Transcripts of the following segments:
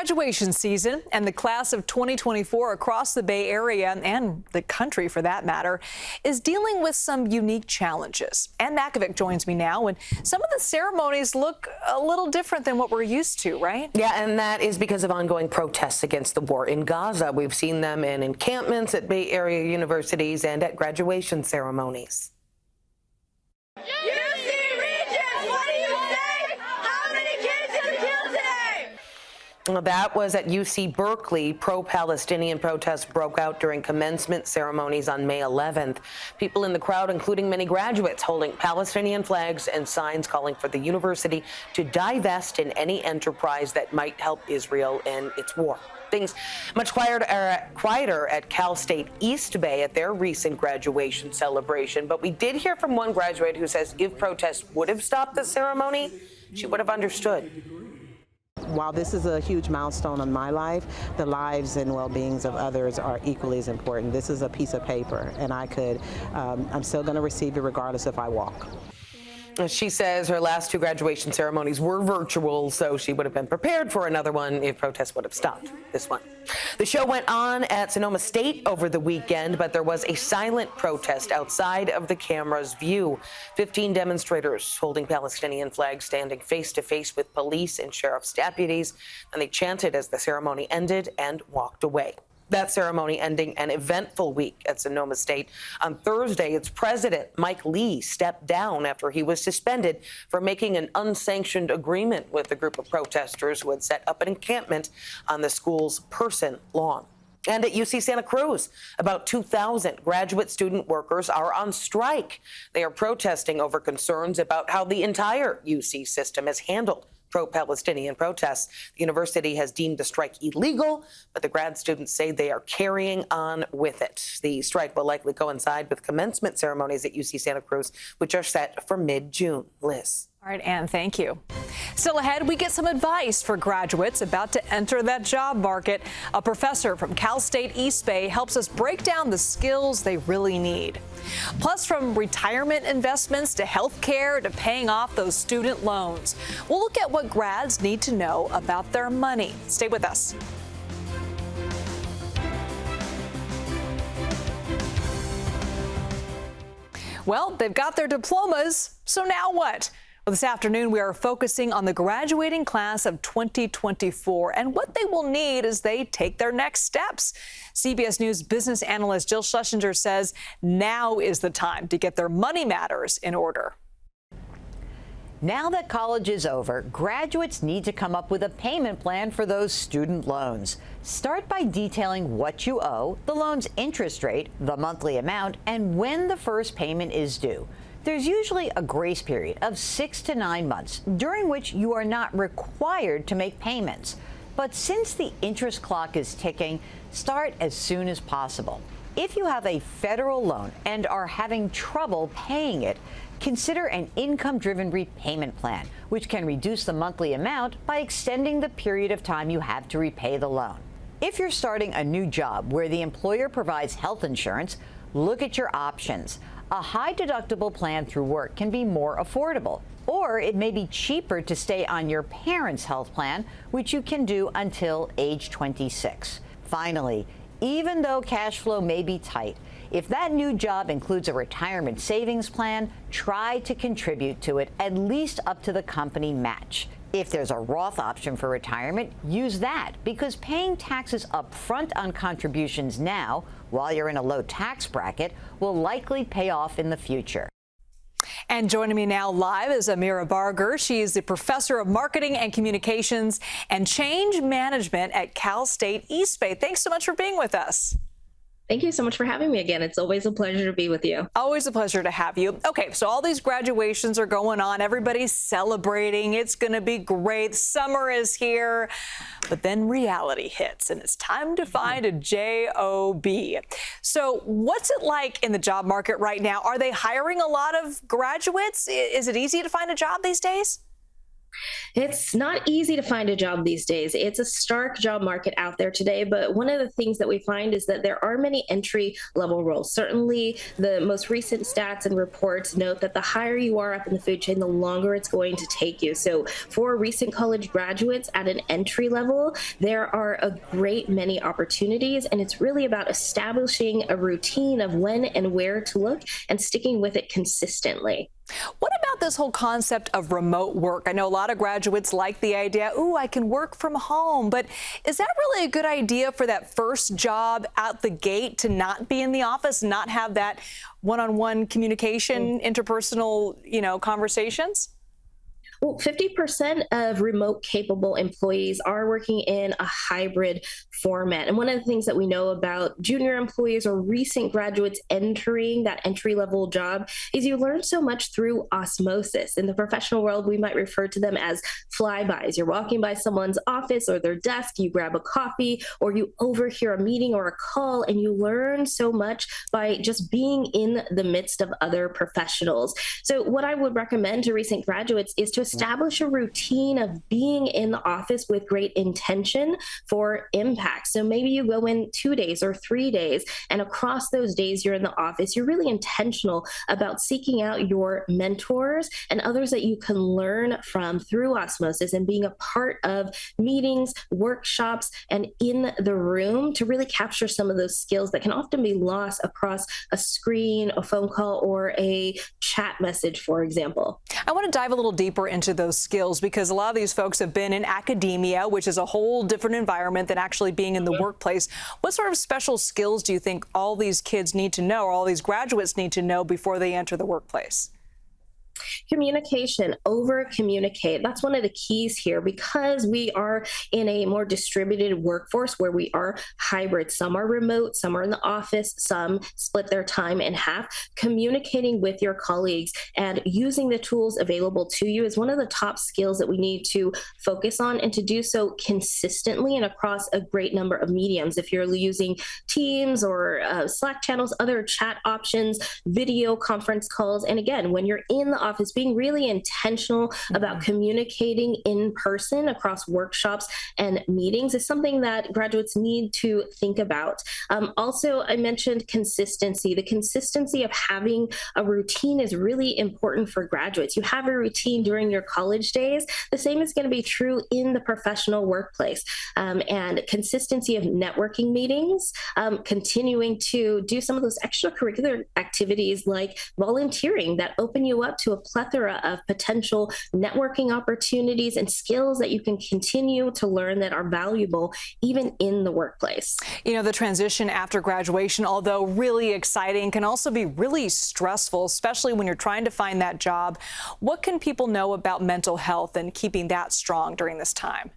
graduation season, and the class of 2024 across the Bay Area and the country, for that matter, is dealing with some unique challenges. Ann Makovic joins me now, and some of the ceremonies look a little different than what we're used to, right? Yeah, and that is because of ongoing protests against the war in Gaza. We've seen them in encampments at Bay Area universities and at graduation ceremonies. That was at UC Berkeley. Pro-Palestinian protests broke out during commencement ceremonies on May 11th. People in the crowd, including many graduates, holding Palestinian flags and signs calling for the university to divest in any enterprise that might help Israel in its war. Things much quieter at Cal State East Bay at their recent graduation celebration. But we did hear from one graduate who says if protests would have stopped the ceremony, she would have understood. While this is a huge milestone in my life, the lives and well-beings of others are equally as important. This is a piece of paper, and I'm still going to receive it regardless if I walk. She says her last two graduation ceremonies were virtual, so she would have been prepared for another one if protests would have stopped this one. The show went on at Sonoma State over the weekend, but there was a silent protest outside of the camera's view. 15 demonstrators holding Palestinian flags standing face to face with police and sheriff's deputies, and they chanted as the ceremony ended and walked away. That ceremony ending an eventful week at Sonoma State. On Thursday, its president, Mike Lee, stepped down after he was suspended for making an unsanctioned agreement with a group of protesters who had set up an encampment on the school's Person lawn. And at UC Santa Cruz, about 2,000 graduate student workers are on strike. They are protesting over concerns about how the entire UC system has handled pro-Palestinian protests. The university has deemed the strike illegal, but the grad students say they are carrying on with it. The strike will likely coincide with commencement ceremonies at UC Santa Cruz, which are set for mid-June. Liz. All right, Ann, thank you. Still ahead, we get some advice for graduates about to enter that job market. A professor from Cal State East Bay helps us break down the skills they really need. Plus, from retirement investments to health care to paying off those student loans, we'll look at what grads need to know about their money. Stay with us. Well, they've got their diplomas, so now what? Well, this afternoon, we are focusing on the graduating class of 2024 and what they will need as they take their next steps. CBS News business analyst Jill Schlesinger says now is the time to get their money matters in order. Now that college is over, graduates need to come up with a payment plan for those student loans. Start by detailing what you owe, the loan's interest rate, the monthly amount, and when the first payment is due. There's usually a grace period of 6 to 9 months, during which you are not required to make payments. But since the interest clock is ticking, start as soon as possible. If you have a federal loan and are having trouble paying it, consider an income-driven repayment plan, which can reduce the monthly amount by extending the period of time you have to repay the loan. If you're starting a new job where the employer provides health insurance, look at your options. A high-deductible plan through work can be more affordable, or it may be cheaper to stay on your parents' health plan, which you can do until age 26. Finally, even though cash flow may be tight, if that new job includes a retirement savings plan, try to contribute to it at least up to the company match. If there's a Roth option for retirement, use that, because paying taxes up front on contributions now, while you're in a low tax bracket, will likely pay off in the future. And joining me now live is Amira Barger. She is the professor of marketing and communications and change management at Cal State East Bay. Thanks so much for being with us. Thank you so much for having me again. It's always a pleasure to be with you. Always a pleasure to have you. Okay, so all these graduations are going on. Everybody's celebrating. It's going to be great. Summer is here. But then reality hits, and it's time to find a job. So what's it like in the job market right now? Are they hiring a lot of graduates? Is it easy to find a job these days? It's not easy to find a job these days. It's a stark job market out there today, but one of the things that we find is that there are many entry level roles. Certainly, the most recent stats and reports note that the higher you are up in the food chain, the longer it's going to take you. So for recent college graduates at an entry level, there are a great many opportunities, and it's really about establishing a routine of when and where to look and sticking with it consistently. What about this whole concept of remote work? I know a lot of graduates like the idea, ooh, I can work from home, but is that really a good idea for that first job out the gate to not be in the office, not have that one-on-one communication, interpersonal, conversations? Well, 50% of remote capable employees are working in a hybrid format. And one of the things that we know about junior employees or recent graduates entering that entry level job is you learn so much through osmosis. In the professional world, we might refer to them as flybys. You're walking by someone's office or their desk, you grab a coffee, or you overhear a meeting or a call, and you learn so much by just being in the midst of other professionals. So what I would recommend to recent graduates is to establish a routine of being in the office with great intention for impact. So maybe you go in 2 days or 3 days, and across those days you're in the office, you're really intentional about seeking out your mentors and others that you can learn from through osmosis and being a part of meetings, workshops, and in the room to really capture some of those skills that can often be lost across a screen, a phone call, or a chat message, for example. I want to dive a little deeper into those skills because a lot of these folks have been in academia, which is a whole different environment than actually being in the workplace. What sort of special skills do you think all these kids need to know, or all these graduates need to know before they enter the workplace? Communication, over communicate. That's one of the keys here because we are in a more distributed workforce where we are hybrid. Some are remote, some are in the office, some split their time in half. Communicating with your colleagues and using the tools available to you is one of the top skills that we need to focus on, and to do so consistently and across a great number of mediums. If you're using Teams or Slack channels, other chat options, video conference calls, and again, when you're in the office, being really intentional about communicating in person across workshops and meetings is something that graduates need to think about. Also, I mentioned consistency. The consistency of having a routine is really important for graduates. You have a routine during your college days. The same is going to be true in the professional workplace. And consistency of networking meetings, continuing to do some of those extracurricular activities like volunteering that open you up to a plethora of potential networking opportunities and skills that you can continue to learn that are valuable even in the workplace. The transition after graduation, although really exciting, can also be really stressful, especially when you're trying to find that job. What can people know about mental health and keeping that strong during this time?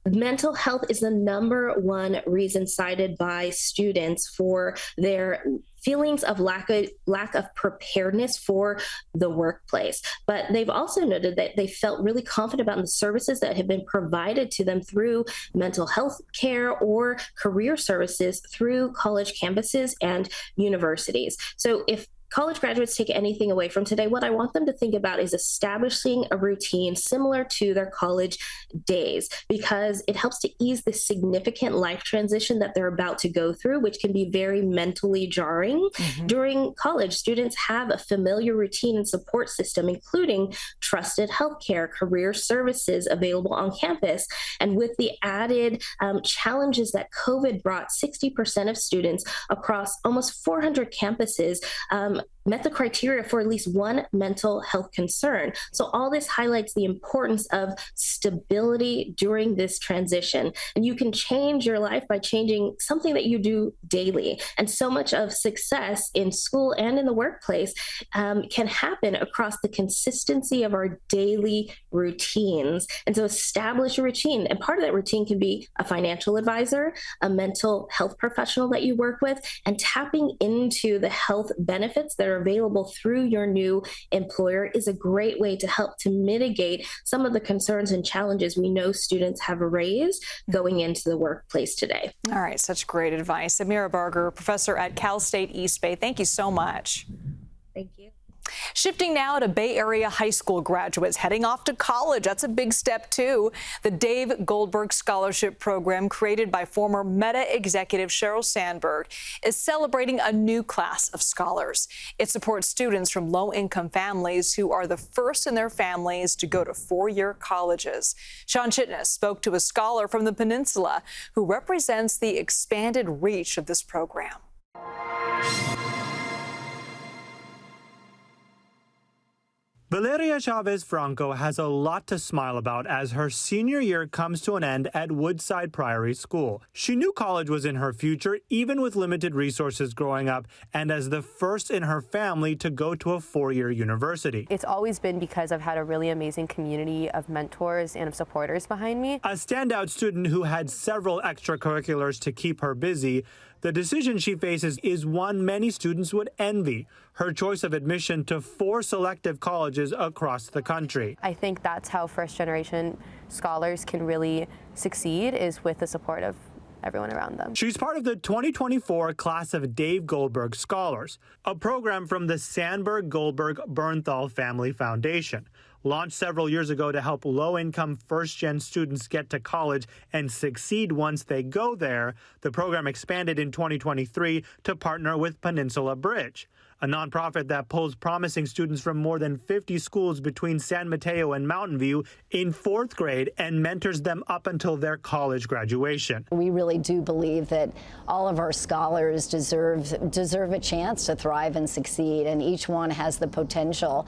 Mental health is the #1 reason cited by students for their feelings of lack of preparedness for the workplace. But they've also noted that they felt really confident about the services that have been provided to them through mental health care or career services through college campuses and universities. So if college graduates take anything away from today, what I want them to think about is establishing a routine similar to their college days, because it helps to ease the significant life transition that they're about to go through, which can be very mentally jarring. During college, students have a familiar routine and support system, including trusted healthcare, career services available on campus. And with the added challenges that COVID brought, 60% of students across almost 400 campuses met the criteria for at least one mental health concern. So all this highlights the importance of stability during this transition. And you can change your life by changing something that you do daily. And so much of success in school and in the workplace can happen across the consistency of our daily routines. And so establish a routine. And part of that routine can be a financial advisor, a mental health professional that you work with, and tapping into the health benefits that are available through your new employer is a great way to help to mitigate some of the concerns and challenges we know students have raised going into the workplace today. All right, such great advice. Amira Barger, professor at Cal State East Bay, thank you so much. Thank you. Shifting now to Bay Area high school graduates heading off to college. That's a big step, too. The Dave Goldberg Scholarship Program, created by former Meta executive Sheryl Sandberg, is celebrating a new class of scholars. It supports students from low-income families who are the first in their families to go to four-year colleges. Sean Chitness spoke to a scholar from the Peninsula who represents the expanded reach of this program. Valeria Chavez Franco has a lot to smile about as her senior year comes to an end at Woodside Priory School. She knew college was in her future, even with limited resources growing up, and as the first in her family to go to a four-year university. It's always been because I've had a really amazing community of mentors and of supporters behind me. A standout student who had several extracurriculars to keep her busy, the decision she faces is one many students would envy, her choice of admission to 4 selective colleges across the country. I think that's how first-generation scholars can really succeed, is with the support of everyone around them. She's part of the 2024 class of Dave Goldberg Scholars, a program from the Sandberg-Goldberg-Bernthal Family Foundation. Launched several years ago to help low-income first-gen students get to college and succeed once they go there, the program expanded in 2023 to partner with Peninsula Bridge, a nonprofit that pulls promising students from more than 50 schools between San Mateo and Mountain View in 4th grade and mentors them up until their college graduation. We really do believe that all of our scholars deserve a chance to thrive and succeed, and each one has the potential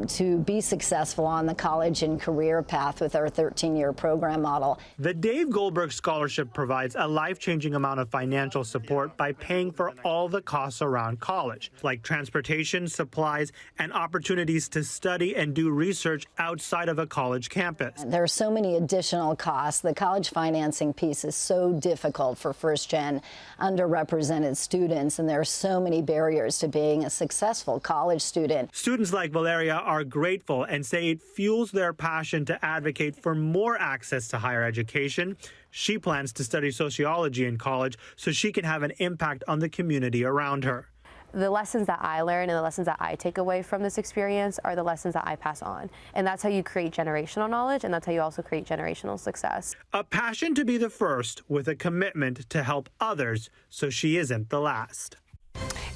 to be successful on the college and career path with our 13-year program model. The Dave Goldberg Scholarship provides a life-changing amount of financial support by paying for all the costs around college, like transportation, supplies, and opportunities to study and do research outside of a college campus. There are so many additional costs. The college financing piece is so difficult for first-gen underrepresented students, and there are so many barriers to being a successful college student. Students like Valeria are grateful and say it fuels their passion to advocate for more access to higher education. She plans to study sociology in college so she can have an impact on the community around her. The lessons that I learn and the lessons that I take away from this experience are the lessons that I pass on. And that's how you create generational knowledge, and that's how you also create generational success. A passion to be the first with a commitment to help others so she isn't the last.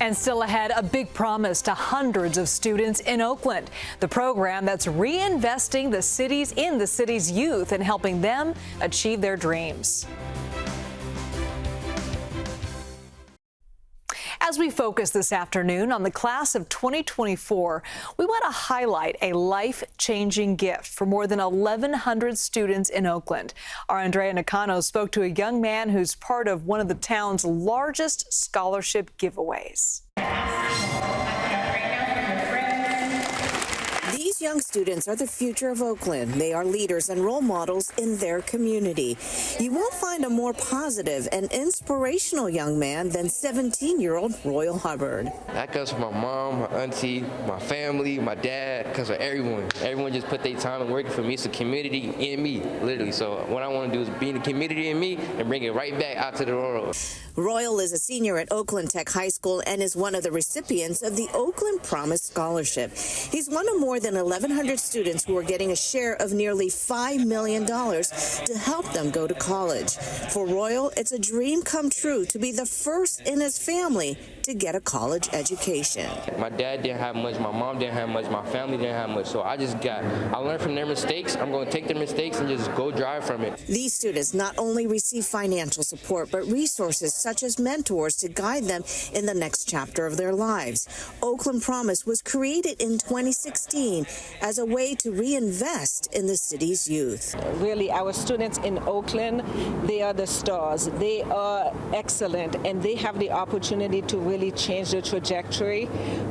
And still ahead, a big promise to hundreds of students in Oakland. The program that's reinvesting in the city's youth and helping them achieve their dreams. As we focus this afternoon on the class of 2024, we want to highlight a life-changing gift for more than 1,100 students in Oakland. Our Andrea Nakano spoke to a young man who's part of one of the town's largest scholarship giveaways. These young students are the future of Oakland. They are leaders and role models in their community. You won't find a more positive and inspirational young man than 17-year-old Royal Hubbard. That comes from my mom, my auntie, my family, my dad, because of everyone. Everyone just put their time and working for me. It's a community in me, literally. So what I want to do is be in the community in me and bring it right back out to the world. Royal is a senior at Oakland Tech High School and is one of the recipients of the Oakland Promise Scholarship. He's one of more than 1,100 students who are getting a share of nearly $5 million to help them go to college. For Royal, it's a dream come true to be the first in his family to get a college education. My dad didn't have much, my mom didn't have much, my family didn't have much, so I learned from their mistakes. I'm going to take their mistakes and just go drive from it. These students not only receive financial support, but resources such as mentors to guide them in the next chapter of their lives. Oakland Promise was created in 2016 as a way to reinvest in the city's youth. Really, our students in Oakland, they are the stars. They are excellent, and they have the opportunity to really change the trajectory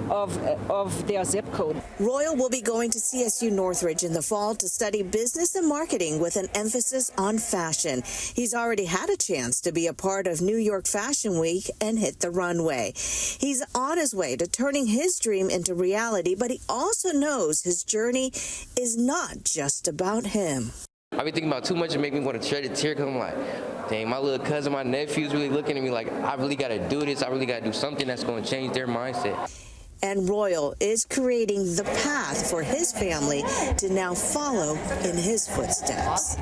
of their zip code. Royal will be going to CSU Northridge in the fall to study business and marketing with an emphasis on fashion. He's already had a chance to be a part of New York Fashion Week and hit the runway. He's on his way to turning his dream into reality, but he also knows his journey is not just about him. I've been thinking about too much and make me want to shed a tear because I'm like, dang, my little cousin, my nephew's really looking at me like, I really got to do this. I really got to do something that's going to change their mindset. And Royal is creating the path for his family to now follow in his footsteps.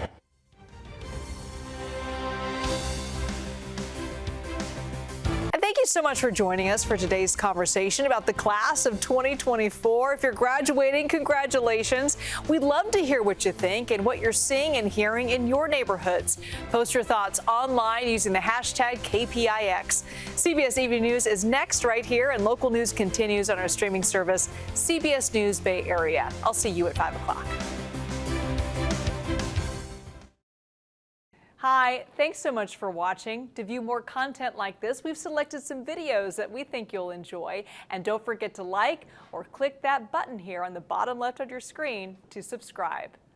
And thank you so much for joining us for today's conversation about the class of 2024. If you're graduating, congratulations. We'd love to hear what you think and what you're seeing and hearing in your neighborhoods. Post your thoughts online using the hashtag KPIX. CBS Evening News is next right here, and local news continues on our streaming service, CBS News Bay Area. I'll see you at 5 o'clock. Hi, thanks so much for watching. To view more content like this, we've selected some videos that we think you'll enjoy. And don't forget to like or click that button here on the bottom left of your screen to subscribe.